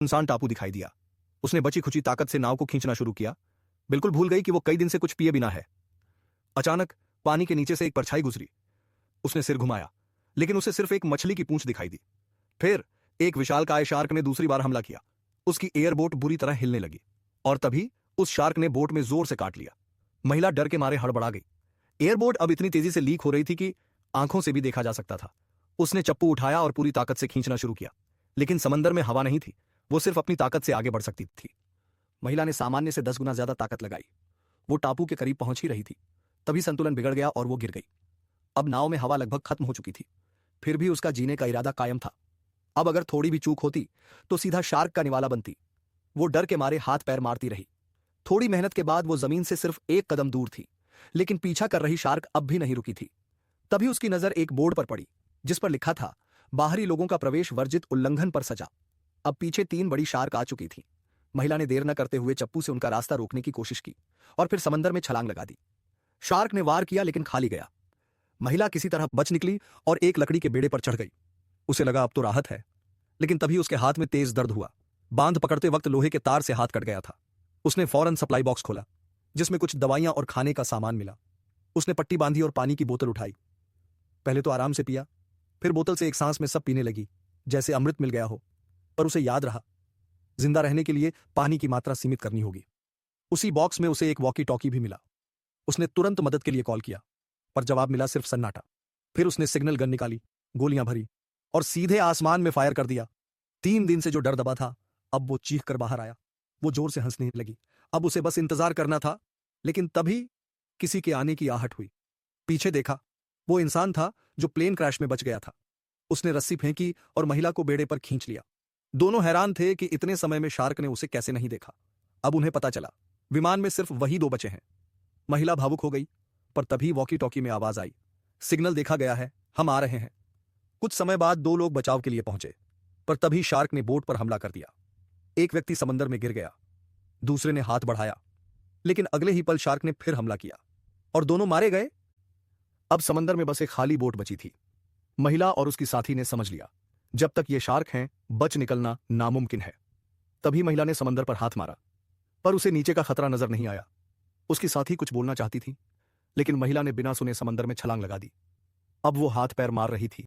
सुनसान टापू दिखाई दिया। उसने बची खुची ताकत से नाव को खींचना शुरू किया। बिल्कुल भूल गई कि वो कई दिन से कुछ पिए बिना है। अचानक पानी के नीचे से एक परछाई गुजरी। उसने सिर घुमाया, लेकिन उसे सिर्फ एक मछली की पूंछ दिखाई दी। फिर एक विशालकाय शार्क ने दूसरी बार हमला किया। उसकी एयरबोट बुरी तरह हिलने लगी और तभी उस शार्क ने बोट में जोर से काट लिया। महिला डर के मारे हड़बड़ा गई। एयरबोट अब इतनी तेजी से लीक हो रही थी कि आंखों से भी देखा जा सकता था। उसने चप्पू उठाया और पूरी ताकत से खींचना शुरू किया, लेकिन समंदर में हवा नहीं थी। वो सिर्फ अपनी ताकत से आगे बढ़ सकती थी। महिला ने सामान्य से 10 गुना ज्यादा ताकत लगाई। वो टापू के करीब पहुंच ही रही थी, तभी संतुलन बिगड़ गया और वो गिर गई। अब नाव में हवा लगभग खत्म हो चुकी थी, फिर भी उसका जीने का इरादा कायम था। अब अगर थोड़ी भी चूक होती तो सीधा शार्क का निवाला बनती। वो डर के मारे हाथ पैर मारती रही। थोड़ी मेहनत के बाद वो जमीन से सिर्फ एक कदम दूर थी, लेकिन पीछा कर रही शार्क अब भी नहीं रुकी थी। तभी उसकी नजर एक बोर्ड पर पड़ी, जिस पर लिखा था, बाहरी लोगों का प्रवेश वर्जित, उल्लंघन पर सजा। अब पीछे 3 बड़ी शार्क आ चुकी थी। महिला ने देर न करते हुए चप्पू से उनका रास्ता रोकने की कोशिश की और फिर समंदर में छलांग लगा दी। शार्क ने वार किया, लेकिन खाली गया। महिला किसी तरह बच निकली और एक लकड़ी के बेड़े पर चढ़ गई। उसे लगा अब तो राहत है, लेकिन तभी उसके हाथ में तेज दर्द हुआ। बांध पकड़ते वक्त लोहे के तार से हाथ कट गया था। उसने फौरन सप्लाई बॉक्स खोला, जिसमें कुछ दवाइयां और खाने का सामान मिला। उसने पट्टी बांधी और पानी की बोतल उठाई। पहले तो आराम से पिया, फिर बोतल से एक सांस में सब पीने लगी, जैसे अमृत मिल गया हो। पर उसे याद रहा, जिंदा रहने के लिए पानी की मात्रा सीमित करनी होगी। उसी बॉक्स में उसे एक वॉकी टॉकी भी मिला। उसने तुरंत मदद के लिए कॉल किया, पर जवाब मिला सिर्फ सन्नाटा। फिर उसने सिग्नल गन निकाली, गोलियां भरी और सीधे आसमान में फायर कर दिया। 3 दिन से जो डर दबा था, अब वो चीख कर बाहर आया। वो जोर से हंसने लगी। अब उसे बस इंतजार करना था। लेकिन तभी किसी के आने की आहट हुई। पीछे देखा, वो इंसान था जो प्लेन क्रैश में बच गया था। उसने रस्सी फेंकी और महिला को बेड़े पर खींच लिया। दोनों हैरान थे कि इतने समय में शार्क ने उसे कैसे नहीं देखा। अब उन्हें पता चला, विमान में सिर्फ वही 2 बचे हैं। महिला भावुक हो गई, पर तभी वॉकी टॉकी में आवाज आई, सिग्नल देखा गया है, हम आ रहे हैं। कुछ समय बाद 2 लोग बचाव के लिए पहुंचे, पर तभी शार्क ने बोट पर हमला कर दिया। एक व्यक्ति समंदर में गिर गया, दूसरे ने हाथ बढ़ाया, लेकिन अगले ही पल शार्क ने फिर हमला किया और दोनों मारे गए। अब समंदर में बस एक खाली बोट बची थी। महिला और उसकी साथी ने समझ लिया, जब तक ये शार्क हैं, बच निकलना नामुमकिन है। तभी महिला ने समंदर पर हाथ मारा, पर उसे नीचे का खतरा नजर नहीं आया। उसकी साथी कुछ बोलना चाहती थी, लेकिन महिला ने बिना सुने समंदर में छलांग लगा दी। अब वो हाथ पैर मार रही थी,